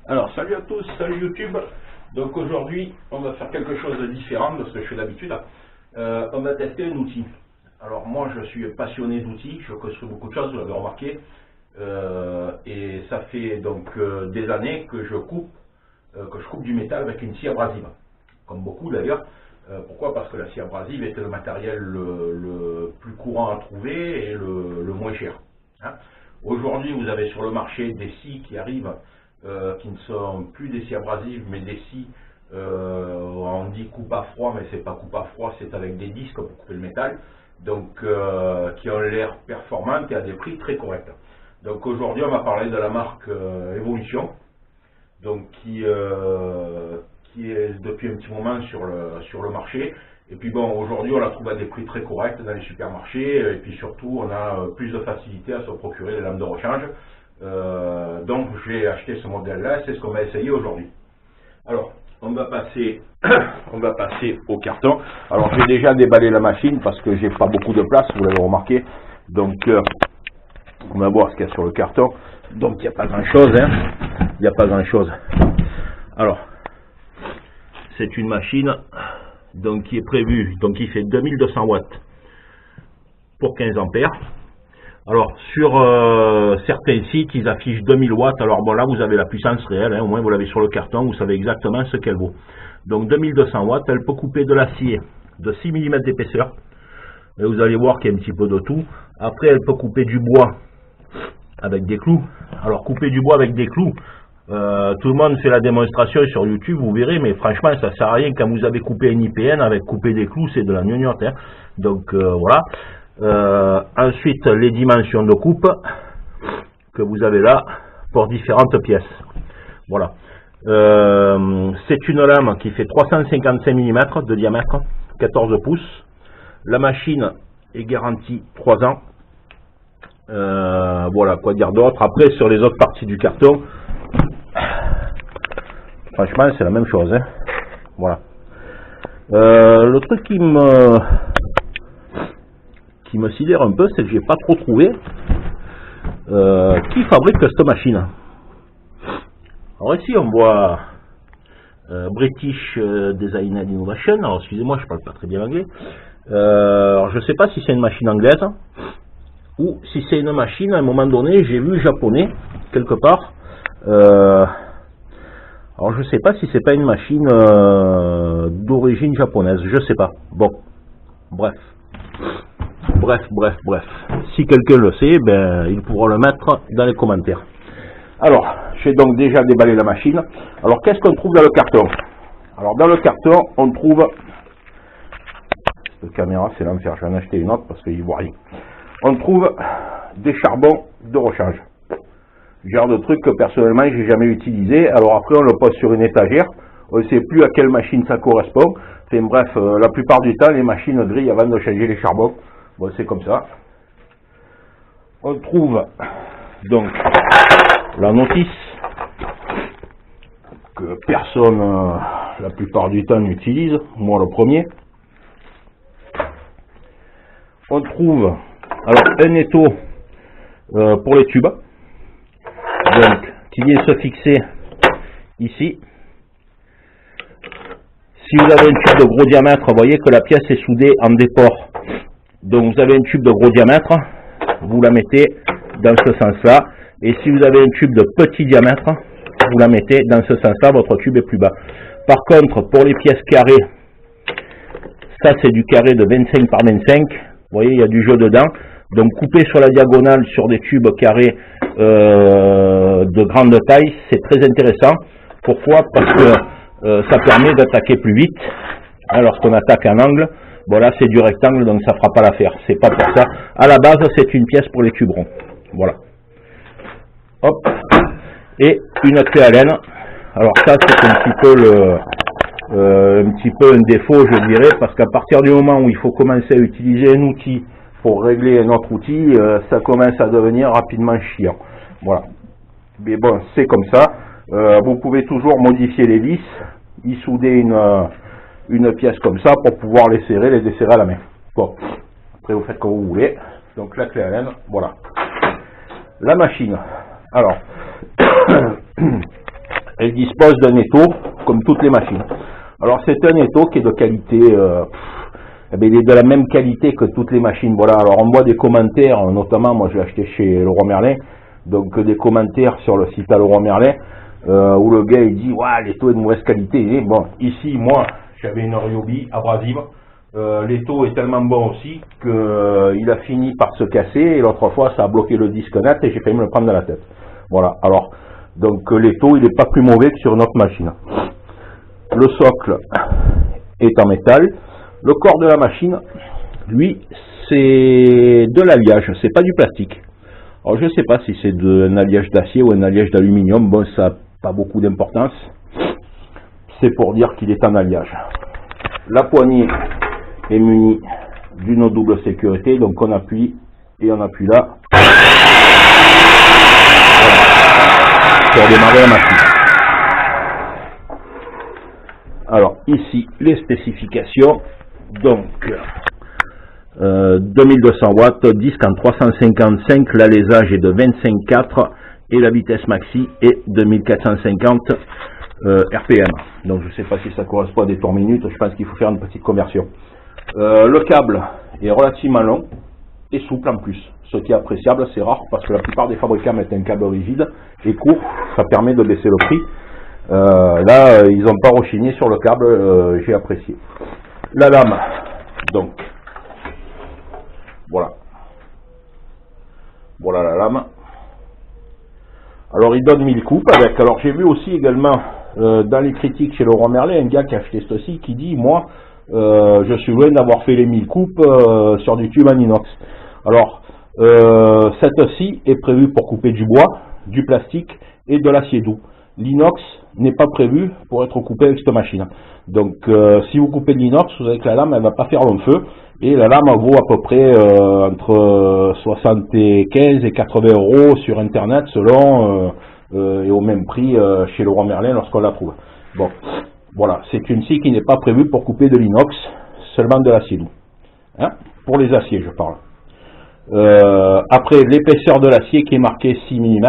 Alors salut à tous, salut YouTube. Donc aujourd'hui on va faire quelque chose de différent de ce que je fais d'habitude. On va tester un outil. Alors moi je suis passionné d'outils, je construis beaucoup de choses, vous l'avez remarqué. Et ça fait donc des années que je coupe du métal avec une scie abrasive. Comme beaucoup d'ailleurs. Pourquoi? Parce que la scie abrasive était le matériel le plus courant à trouver et le moins cher. Hein. Aujourd'hui vous avez sur le marché des scies qui arrivent qui ne sont plus des scies abrasives mais des scies, on dit coupe à froid, mais c'est pas coupe à froid, c'est avec des disques pour couper le métal, donc qui ont l'air performantes et à des prix très corrects. Donc aujourd'hui on va parler de la marque Evolution, donc qui est depuis un petit moment sur le marché. Et puis bon, aujourd'hui on la trouve à des prix très corrects dans les supermarchés, et puis surtout on a plus de facilité à se procurer les lames de rechange. Donc j'ai acheté ce modèle là, c'est ce qu'on va essayer aujourd'hui. Alors on va passer au carton. Alors j'ai déjà déballé la machine parce que j'ai pas beaucoup de place, vous l'avez remarqué. Donc on va voir ce qu'il y a sur le carton. Donc il n'y a pas grand chose, hein. Il n'y a pas grand chose. Alors c'est une machine donc qui est prévue, donc qui fait 2200 watts pour 15 ampères. Alors sur certains sites ils affichent 2000 watts, alors bon là vous avez la puissance réelle, hein, au moins vous l'avez sur le carton, vous savez exactement ce qu'elle vaut. Donc 2200 watts, elle peut couper de l'acier de 6 mm d'épaisseur, et vous allez voir qu'il y a un petit peu de tout. Après elle peut couper du bois avec des clous. Alors couper du bois avec des clous, tout le monde fait la démonstration sur YouTube, vous verrez, mais franchement ça sert à rien. Quand vous avez coupé un IPN avec couper des clous, c'est de la gnognotte, hein. Donc voilà. Ensuite les dimensions de coupe que vous avez là pour différentes pièces. Voilà. C'est une lame qui fait 355 mm de diamètre, 14 pouces. La machine est garantie 3 ans. Voilà, quoi dire d'autre. Après sur les autres parties du carton, franchement c'est la même chose, hein. Voilà. Le truc qui me sidère un peu, c'est que j'ai pas trop trouvé qui fabrique cette machine. Alors ici on voit British Design and Innovation. Alors excusez-moi, je parle pas très bien anglais. Alors je sais pas si c'est une machine anglaise ou si c'est une machine, à un moment donné j'ai vu japonais quelque part. Alors je sais pas si c'est pas une machine d'origine japonaise, je sais pas. Bon, bref. Bref. Si quelqu'un le sait, ben, il pourra le mettre dans les commentaires. Alors, j'ai donc déjà déballé la machine. Alors, qu'est-ce qu'on trouve dans le carton? Alors, dans le carton, on trouve... La caméra, c'est l'enfer. Je vais en acheter une autre parce qu'il ne voit rien. On trouve des charbons de rechange. Genre de truc que personnellement, j'ai jamais utilisé. Alors après, on le pose sur une étagère. On ne sait plus à quelle machine ça correspond. Enfin, bref, la plupart du temps, les machines grillent avant de changer les charbons. Bon, c'est comme ça. On trouve donc la notice que personne, la plupart du temps, n'utilise. Moi, le premier. On trouve alors un étau pour les tubes, donc qui vient se fixer ici. Si vous avez un tube de gros diamètre, vous voyez que la pièce est soudée en déport. Donc vous avez un tube de gros diamètre, vous la mettez dans ce sens-là. Et si vous avez un tube de petit diamètre, vous la mettez dans ce sens-là, votre tube est plus bas. Par contre, pour les pièces carrées, ça c'est du carré de 25 par 25. Vous voyez, il y a du jeu dedans. Donc couper sur la diagonale sur des tubes carrés de grande taille, c'est très intéressant. Pourquoi? Parce que ça permet d'attaquer plus vite. Alors qu'on attaque un angle, bon là c'est du rectangle, donc ça fera pas l'affaire. C'est pas pour ça. À la base, c'est une pièce pour les tubes ronds. Voilà. Hop. Et une clé Allen. Alors ça c'est un petit peu un défaut, je dirais, parce qu'à partir du moment où il faut commencer à utiliser un outil pour régler un autre outil, ça commence à devenir rapidement chiant. Voilà. Mais bon, c'est comme ça. Vous pouvez toujours modifier les vis, y souder une pièce comme ça pour pouvoir les serrer, les desserrer à la main. Bon, après vous faites comme vous voulez. Donc la clé Allen, voilà. La machine. Alors, elle dispose d'un étau comme toutes les machines. Alors c'est un étau qui est de qualité, il est de la même qualité que toutes les machines. Voilà, alors on voit des commentaires, notamment moi je l'ai acheté chez Leroy Merlin, donc des commentaires sur le site à Leroy Merlin, où le gars il dit ouais, l'étau est de mauvaise qualité. Bon, ici moi j'avais une Ryobi abrasive, l'étau est tellement bon aussi qu'il a fini par se casser, et l'autre fois ça a bloqué le disque net et j'ai failli me le prendre dans la tête. Voilà, alors donc l'étau il n'est pas plus mauvais que sur notre machine. Le socle est en métal. Le corps de la machine, lui, c'est de l'alliage, c'est pas du plastique. Alors je ne sais pas si c'est un alliage d'acier ou un alliage d'aluminium, bon ça n'a pas beaucoup d'importance. C'est pour dire qu'il est en alliage. La poignée est munie d'une double sécurité, donc on appuie et on appuie là. Voilà. Pour démarrer la machine. Alors ici les spécifications, donc 2200 watts, disque en 355, l'alésage est de 25,4 et la vitesse maxi est de 1450 RPM. Donc je ne sais pas si ça correspond à des tours minutes, je pense qu'il faut faire une petite conversion. Le câble est relativement long et souple en plus, ce qui est appréciable, c'est rare parce que la plupart des fabricants mettent un câble rigide et court, ça permet de baisser le prix. Là, ils n'ont pas rechigné sur le câble, j'ai apprécié. La lame, donc, voilà. Voilà la lame. Alors, il donne 1000 coupes avec. Alors, j'ai vu aussi également dans les critiques chez Leroy Merlin, un gars qui a acheté ceci qui dit, moi, je suis loin d'avoir fait les 1000 coupes sur du tube en inox. Alors, cette scie est prévue pour couper du bois, du plastique et de l'acier doux. L'inox n'est pas prévu pour être coupé avec cette machine. Donc si vous coupez de l'inox, vous savez que la lame elle va pas faire long feu, et la lame vaut à peu près entre 75 et 80 euros sur internet selon et au même prix chez Leroy Merlin lorsqu'on la trouve. Bon, voilà, c'est une scie qui n'est pas prévue pour couper de l'inox, seulement de l'acier doux. Hein, pour les aciers je parle. Après l'épaisseur de l'acier qui est marquée 6 mm.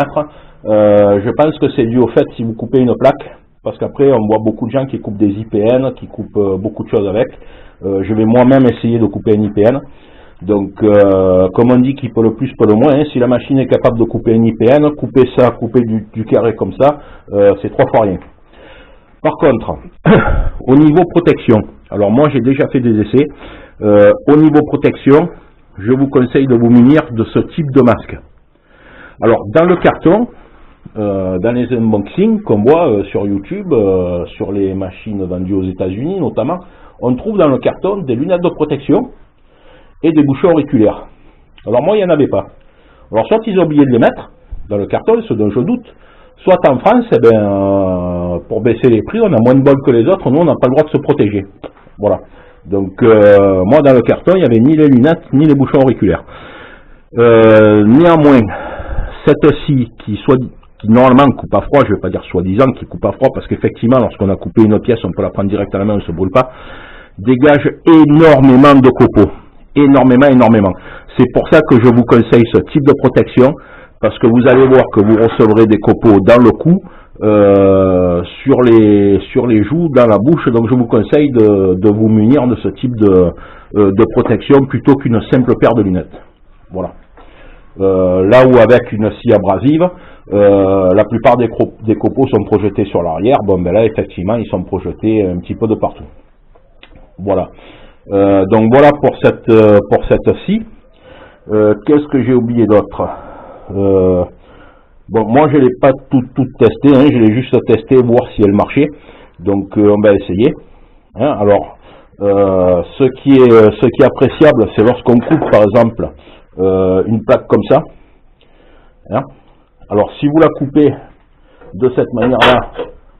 Je pense que c'est dû au fait si vous coupez une plaque, parce qu'après on voit beaucoup de gens qui coupent des IPN, qui coupent beaucoup de choses avec. Je vais moi-même essayer de couper un IPN. Donc comme on dit qui peut le plus peut le moins, hein, si la machine est capable de couper un IPN, couper ça, couper du carré comme ça, c'est 3 fois rien. Par contre, au niveau protection, alors moi j'ai déjà fait des essais, au niveau protection, je vous conseille de vous munir de ce type de masque. Alors dans le carton, dans les unboxings qu'on voit sur YouTube, sur les machines vendues aux États-Unis notamment, on trouve dans le carton des lunettes de protection et des bouchons auriculaires. Alors moi, il n'y en avait pas. Alors soit ils ont oublié de les mettre dans le carton, ce dont je doute, soit en France, eh ben, pour baisser les prix, on a moins de bol que les autres, nous on n'a pas le droit de se protéger. Voilà. Donc moi dans le carton, il n'y avait ni les lunettes, ni les bouchons auriculaires. Néanmoins, cette scie qui normalement coupe à froid, je ne vais pas dire soi-disant qui coupe à froid, parce qu'effectivement, lorsqu'on a coupé une pièce, on peut la prendre direct à la main, on ne se brûle pas, dégage énormément de copeaux. Énormément. C'est pour ça que je vous conseille ce type de protection, parce que vous allez voir que vous recevrez des copeaux dans le cou, sur les joues, dans la bouche, donc je vous conseille de vous munir de ce type de protection plutôt qu'une simple paire de lunettes. Voilà. Là où avec une scie abrasive, la plupart des copeaux sont projetés sur l'arrière, bon ben là effectivement ils sont projetés un petit peu de partout. Voilà. Donc voilà pour cette scie. Qu'est-ce que j'ai oublié d'autre? Bon, moi je l'ai pas tout testé, hein, je l'ai juste testé voir si elle marchait. Donc on va essayer. Hein, alors ce qui est appréciable, c'est lorsqu'on coupe par exemple une plaque comme ça. Hein. Alors si vous la coupez de cette manière-là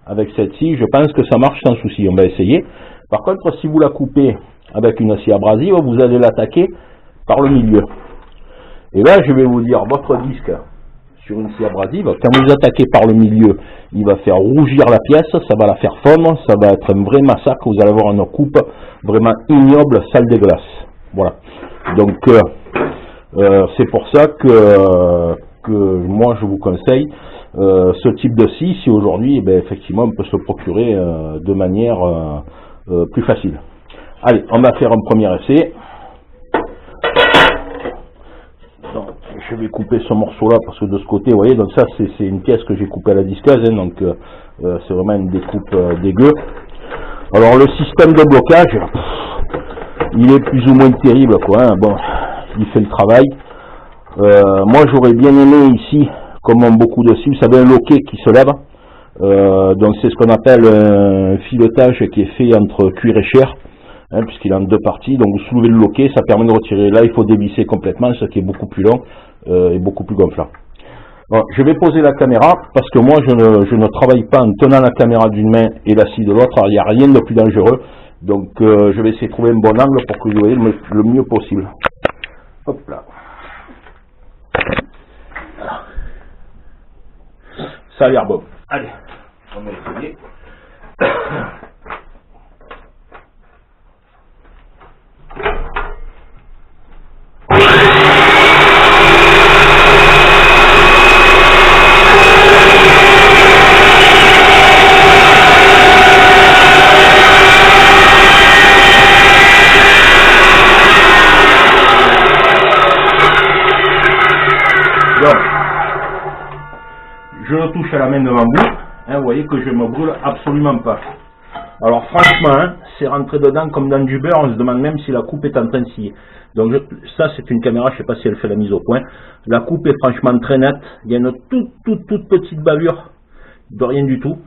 avec cette scie, je pense que ça marche sans souci. On va essayer. Par contre, si vous la coupez avec une scie abrasive, vous allez l'attaquer par le milieu. Et là, je vais vous dire, votre disque sur une scie abrasive, quand vous attaquez par le milieu, il va faire rougir la pièce, ça va la faire fondre, ça va être un vrai massacre, vous allez avoir une coupe vraiment ignoble, sale dégueulasse. Voilà. Donc, c'est pour ça que moi je vous conseille ce type de scie si aujourd'hui, eh effectivement, on peut se le procurer de manière plus facile. Allez, on va faire un premier essai. Donc, je vais couper ce morceau-là parce que de ce côté, vous voyez, donc ça c'est une pièce que j'ai coupée à la disqueuse, hein, donc c'est vraiment une découpe dégueu. Alors le système de blocage, il est plus ou moins terrible, quoi. Hein. Bon, il fait le travail. Moi, j'aurais bien aimé ici, comme en beaucoup de scies, vous savez, un loquet qui se lève. Donc c'est ce qu'on appelle un filetage qui est fait entre cuir et chair, hein, puisqu'il est en deux parties. Donc vous soulevez le loquet, ça permet de retirer. Là, il faut dévisser complètement, ce qui est beaucoup plus long et beaucoup plus gonflant. Bon, je vais poser la caméra parce que moi je ne travaille pas en tenant la caméra d'une main et la scie de l'autre. Il n'y a rien de plus dangereux. Donc je vais essayer de trouver un bon angle pour que vous voyez le mieux possible. Hop là. Ça a l'air bon. Allez, on va essayer. Je le touche à la main devant vous, hein, vous voyez que je ne me brûle absolument pas. Alors franchement, hein, c'est rentré dedans comme dans du beurre, on se demande même si la coupe est en train de scier. Donc ça c'est une caméra, je ne sais pas si elle fait la mise au point. La coupe est franchement très nette, il y a une toute petite bavure, de rien du tout.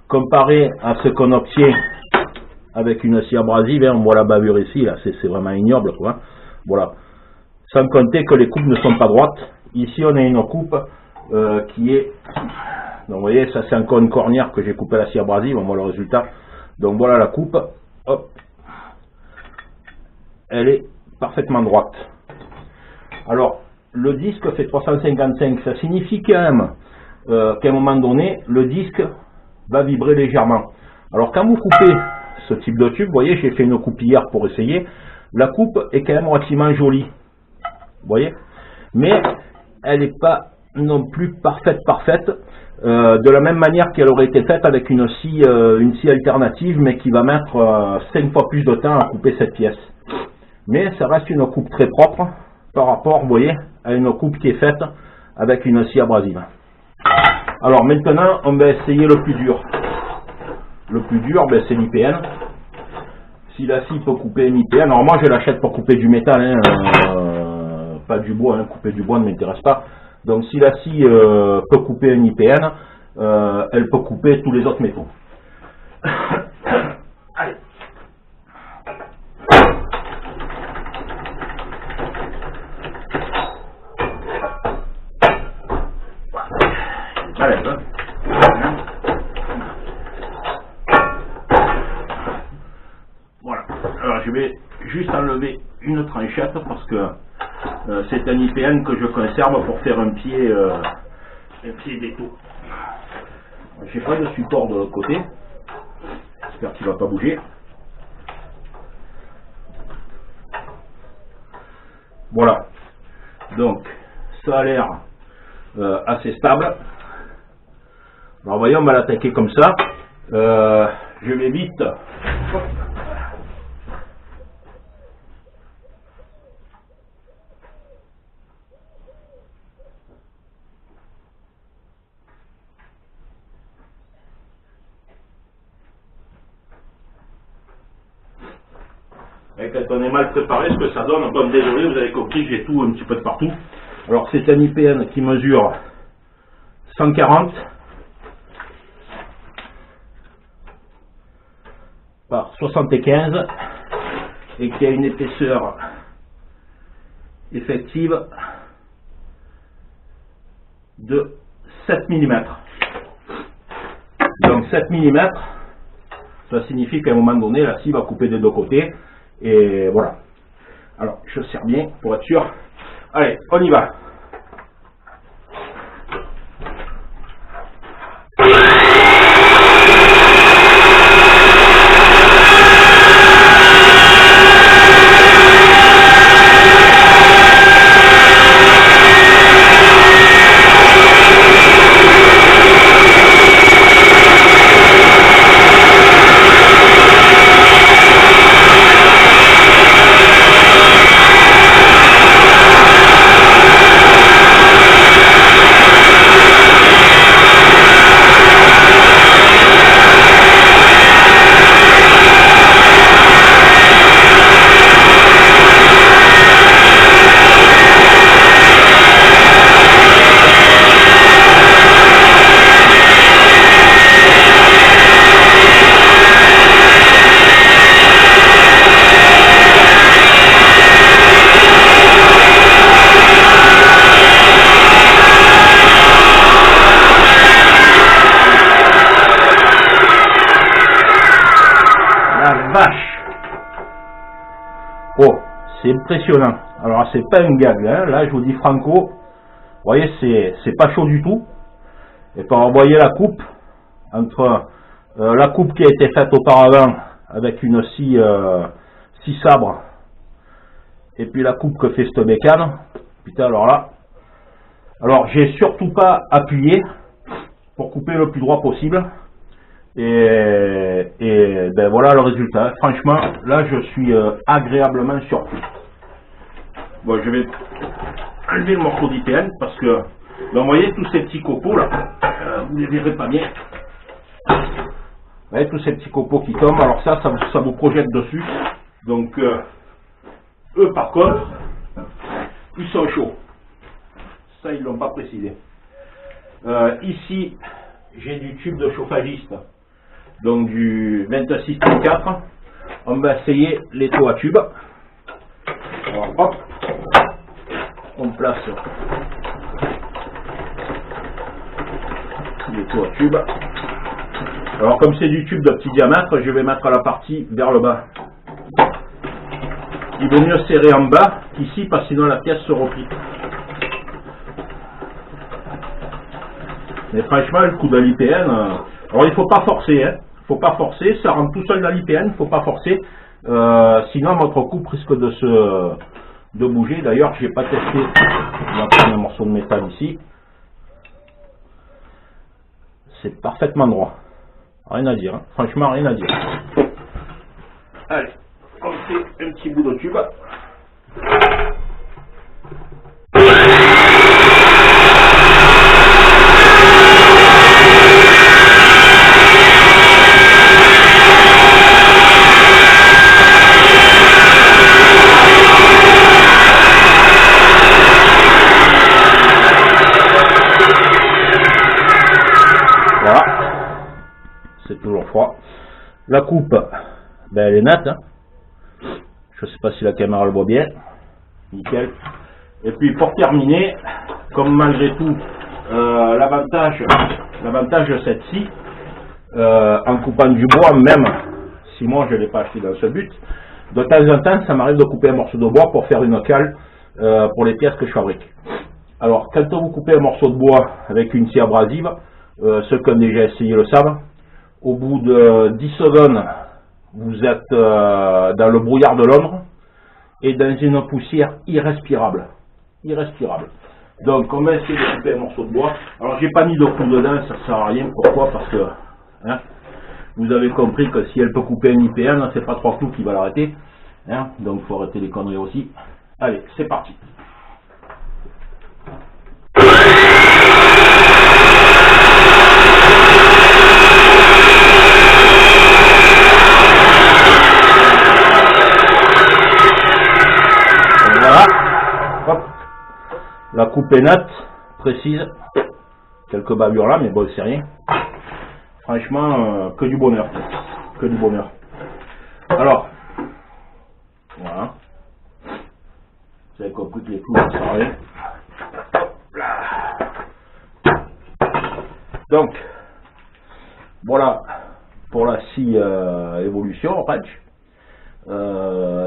Comparé à ce qu'on obtient avec une scie abrasive, hein, on voit la bavure ici, là c'est vraiment ignoble, quoi. Voilà. Sans compter que les coupes ne sont pas droites. Ici on a une coupe qui est, donc vous voyez, ça c'est encore une cornière que j'ai coupé à la scie abrasive, on voit le résultat. Donc voilà la coupe, hop, elle est parfaitement droite. Alors le disque fait 355, ça signifie quand même qu'à un moment donné le disque va vibrer légèrement. Alors quand vous coupez ce type de tube, vous voyez, j'ai fait une coupe hier pour essayer, la coupe est quand même relativement jolie, vous voyez, mais elle n'est pas non plus parfaite, de la même manière qu'elle aurait été faite avec une scie alternative, mais qui va mettre 5 fois plus de temps à couper cette pièce. Mais ça reste une coupe très propre par rapport, vous voyez, à une coupe qui est faite avec une scie abrasive. Alors maintenant, on va essayer le plus dur. Le plus dur, ben, c'est l'IPN. Si la scie peut couper une IPN, alors moi je l'achète pour couper du métal, hein, pas du bois, hein, couper du bois ne m'intéresse pas. Donc si la scie peut couper un IPN, elle peut couper tous les autres métaux. Allez. Allez, hein. Voilà. Alors je vais juste enlever une tranchette parce que c'est un IPN que je conserve pour faire un pied d'étau. Je n'ai pas de support de l'autre côté. J'espère qu'il ne va pas bouger. Voilà. Donc, ça a l'air assez stable. Alors, voyons, on va l'attaquer comme ça. Je vais vite. Hop. Et quand on est mal préparé, ce que ça donne, bon désolé, vous avez compris que j'ai tout un petit peu de partout. Alors c'est un IPN qui mesure 140 par 75 et qui a une épaisseur effective de 7 mm. Donc 7 mm, ça signifie qu'à un moment donné, la scie va couper des deux côtés. Et voilà. Alors, je serre bien pour être sûr. Allez, on y va. c'est impressionnant. Alors c'est pas un gag, hein. Là je vous dis franco, vous voyez c'est pas chaud du tout. Et quand vous voyez la coupe, entre la coupe qui a été faite auparavant avec une scie sabre, et puis la coupe que fait cette bécane, putain alors là, alors j'ai surtout pas appuyé pour couper le plus droit possible. Et ben voilà le résultat. Franchement, là je suis agréablement surpris. Bon, je vais enlever le morceau d'IPN parce que, ben, vous voyez tous ces petits copeaux là, vous les verrez pas bien. Vous voyez tous ces petits copeaux qui tombent, alors ça vous projette dessus. Donc, eux par contre, ils sont chauds. Ça, ils l'ont pas précisé. Ici, j'ai du tube de chauffagiste. Donc du 26-34, on va essayer les taux à tube. Alors hop, on place les taux à tube. Alors comme c'est du tube de petit diamètre, je vais mettre la partie vers le bas. Il vaut mieux serrer en bas qu'ici parce que sinon la pièce se replie. Mais franchement le coup de l'IPN, alors il faut pas forcer, hein. Faut pas forcer, ça rentre tout seul dans l'IPN, faut pas forcer, sinon votre coupe risque de bouger. D'ailleurs, j'ai pas testé. On va prendre un morceau de métal ici. C'est parfaitement droit. Rien à dire, hein. Franchement rien à dire. Allez, on fait un petit bout de tube. La coupe, ben elle est nette, hein. Je ne sais pas si la caméra le voit bien, nickel. Et puis pour terminer, comme malgré tout, l'avantage de cette scie, en coupant du bois, même si moi je ne l'ai pas acheté dans ce but, de temps en temps ça m'arrive de couper un morceau de bois pour faire une cale pour les pièces que je fabrique. Alors quand vous coupez un morceau de bois avec une scie abrasive, ceux qui ont déjà essayé le savent, au bout de 10 secondes, vous êtes dans le brouillard de Londres et dans une poussière irrespirable. Irrespirable. Donc, on va essayer de couper un morceau de bois. Alors, j'ai pas mis de clou dedans, ça sert à rien. Pourquoi? Parce que, hein, vous avez compris que si elle peut couper un IPN, c'est pas 3 clous qui va l'arrêter. Hein, donc, il faut arrêter les conneries aussi. Allez, c'est parti. La coupe est nette, précise, quelques bavures là, mais bon, c'est rien. Franchement, que du bonheur, que du bonheur. Alors, voilà. Vous avez compris que les clous ne servent à rien. Donc, voilà pour la scie évolution Wrench.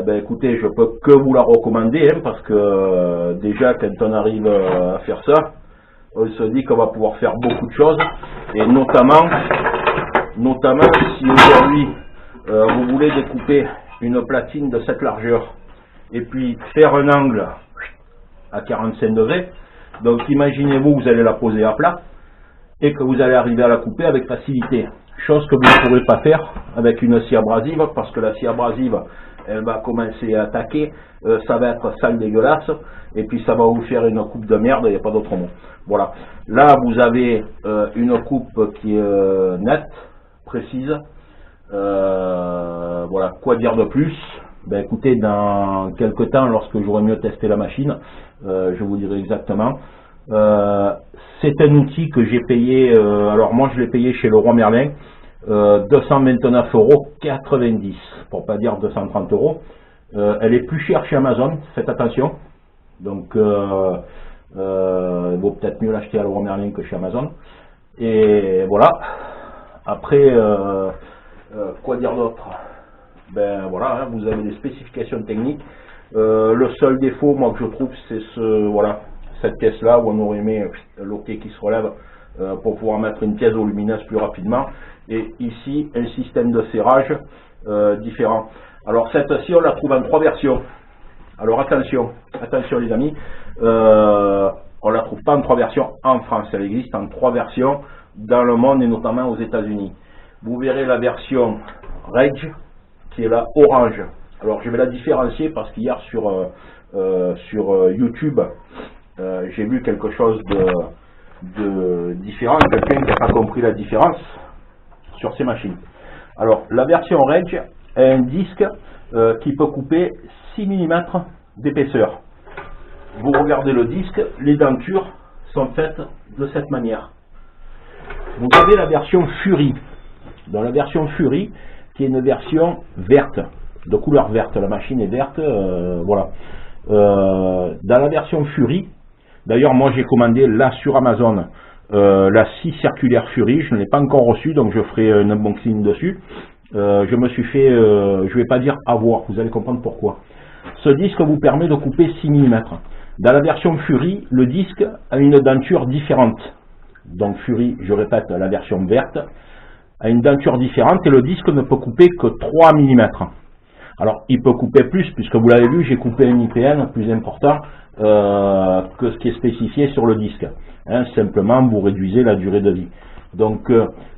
Ben écoutez, je peux que vous la recommander, hein, parce que déjà quand on arrive à faire ça, on se dit qu'on va pouvoir faire beaucoup de choses, et notamment si aujourd'hui vous voulez découper une platine de cette largeur et puis faire un angle à 45 degrés, donc imaginez-vous, vous allez la poser à plat et que vous allez arriver à la couper avec facilité. Chose que vous ne pourrez pas faire avec une scie abrasive, parce que la scie abrasive, elle va commencer à attaquer, ça va être sale, dégueulasse, et puis ça va vous faire une coupe de merde, il n'y a pas d'autre mot. Voilà. Là, vous avez une coupe qui est nette, précise. Voilà. Quoi dire de plus? Ben écoutez, dans quelques temps, lorsque j'aurai mieux testé la machine, je vous dirai exactement. C'est un outil que j'ai payé, alors moi je l'ai payé chez Leroy Merlin, 229,90 €, pour pas dire 230 €. Elle est plus chère chez Amazon, faites attention. Donc il vaut peut-être mieux l'acheter à Leroy Merlin que chez Amazon. Et voilà. Après, quoi dire d'autre? Ben voilà, hein, vous avez des spécifications techniques. Le seul défaut, moi, que je trouve, c'est voilà, cette pièce-là où on aurait mis le loquet qui se relève pour pouvoir mettre une pièce volumineuse plus rapidement. Et ici, un système de serrage différent. Alors, cette-ci, on la trouve en 3 versions. Alors, attention les amis, on la trouve pas en 3 versions en France. Elle existe en 3 versions dans le monde et notamment aux États-Unis. Vous verrez la version Rage qui est la orange. Alors, je vais la différencier parce qu'hier sur YouTube, j'ai vu quelque chose de différent, quelqu'un qui n'a pas compris la différence sur ces machines. Alors, la version Rage a un disque qui peut couper 6 mm d'épaisseur. Vous regardez le disque, les dentures sont faites de cette manière. Vous avez la version Fury. Dans la version Fury, qui est une version verte, de couleur verte, la machine est verte, voilà. Dans la version Fury, d'ailleurs moi j'ai commandé là sur Amazon la scie circulaire Fury, je ne l'ai pas encore reçue, donc je ferai un unboxing dessus. Je me suis fait, je vais pas dire avoir, vous allez comprendre pourquoi. Ce disque vous permet de couper 6 mm. Dans la version Fury, le disque a une denture différente. Donc Fury, je répète, la version verte a une denture différente et le disque ne peut couper que 3 mm. Alors il peut couper plus, puisque vous l'avez vu, j'ai coupé un IPN plus important que ce qui est spécifié sur le disque. Hein, simplement, vous réduisez la durée de vie. Donc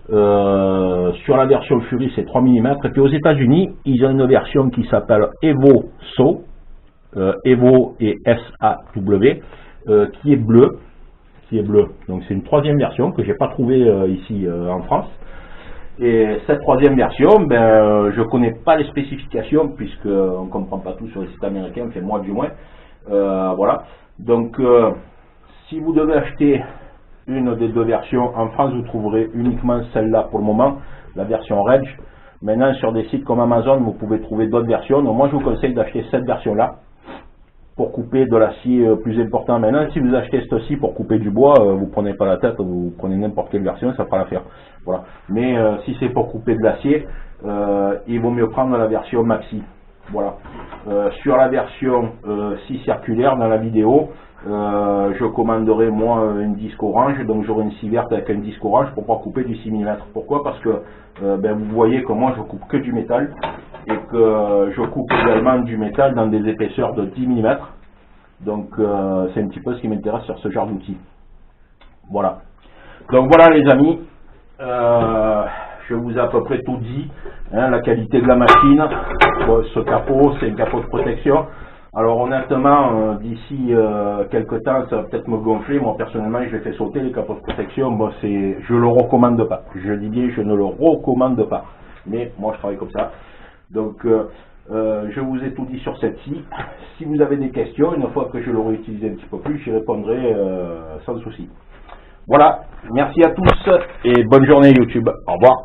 sur la version Fury, c'est 3 mm. Et puis aux États-Unis, ils ont une version qui s'appelle Evo SAW, Evo et SAW, qui est bleue. Donc c'est une 3e version que j'ai pas trouvée ici en France. Et cette 3e version, ben, je connais pas les spécifications puisque on comprend pas tout sur les sites américains, enfin moi du moins. Voilà. Donc si vous devez acheter une des 2 versions, en France vous trouverez uniquement celle-là pour le moment, la version Rage. Maintenant sur des sites comme Amazon vous pouvez trouver d'autres versions. Donc moi je vous conseille d'acheter cette version-là pour couper de l'acier plus important. Maintenant, si vous achetez ceci pour couper du bois, vous prenez pas la tête, vous prenez n'importe quelle version, ça fera l'affaire. Voilà. Mais si c'est pour couper de l'acier, il vaut mieux prendre la version maxi. Voilà. Sur la version scie circulaire, dans la vidéo, je commanderai moi une disque orange, donc j'aurai une scie verte avec un disque orange pour pouvoir couper du 6 mm. Pourquoi? Parce que ben, vous voyez que moi je coupe que du métal. Et que je coupe également du métal dans des épaisseurs de 10 mm. Donc c'est un petit peu ce qui m'intéresse sur ce genre d'outil. Voilà. Donc voilà les amis, je vous ai à peu près tout dit. Hein, la qualité de la machine, bon, ce capot, c'est un capot de protection. Alors honnêtement, d'ici quelques temps, ça va peut-être me gonfler. Moi personnellement, je l'ai fait sauter les capots de protection. Bon, je le recommande pas. Je dis bien, je ne le recommande pas. Mais moi je travaille comme ça. Donc, je vous ai tout dit sur cette scie. Si vous avez des questions, une fois que je l'aurai utilisé un petit peu plus, j'y répondrai sans souci. Voilà, merci à tous et bonne journée YouTube. Au revoir.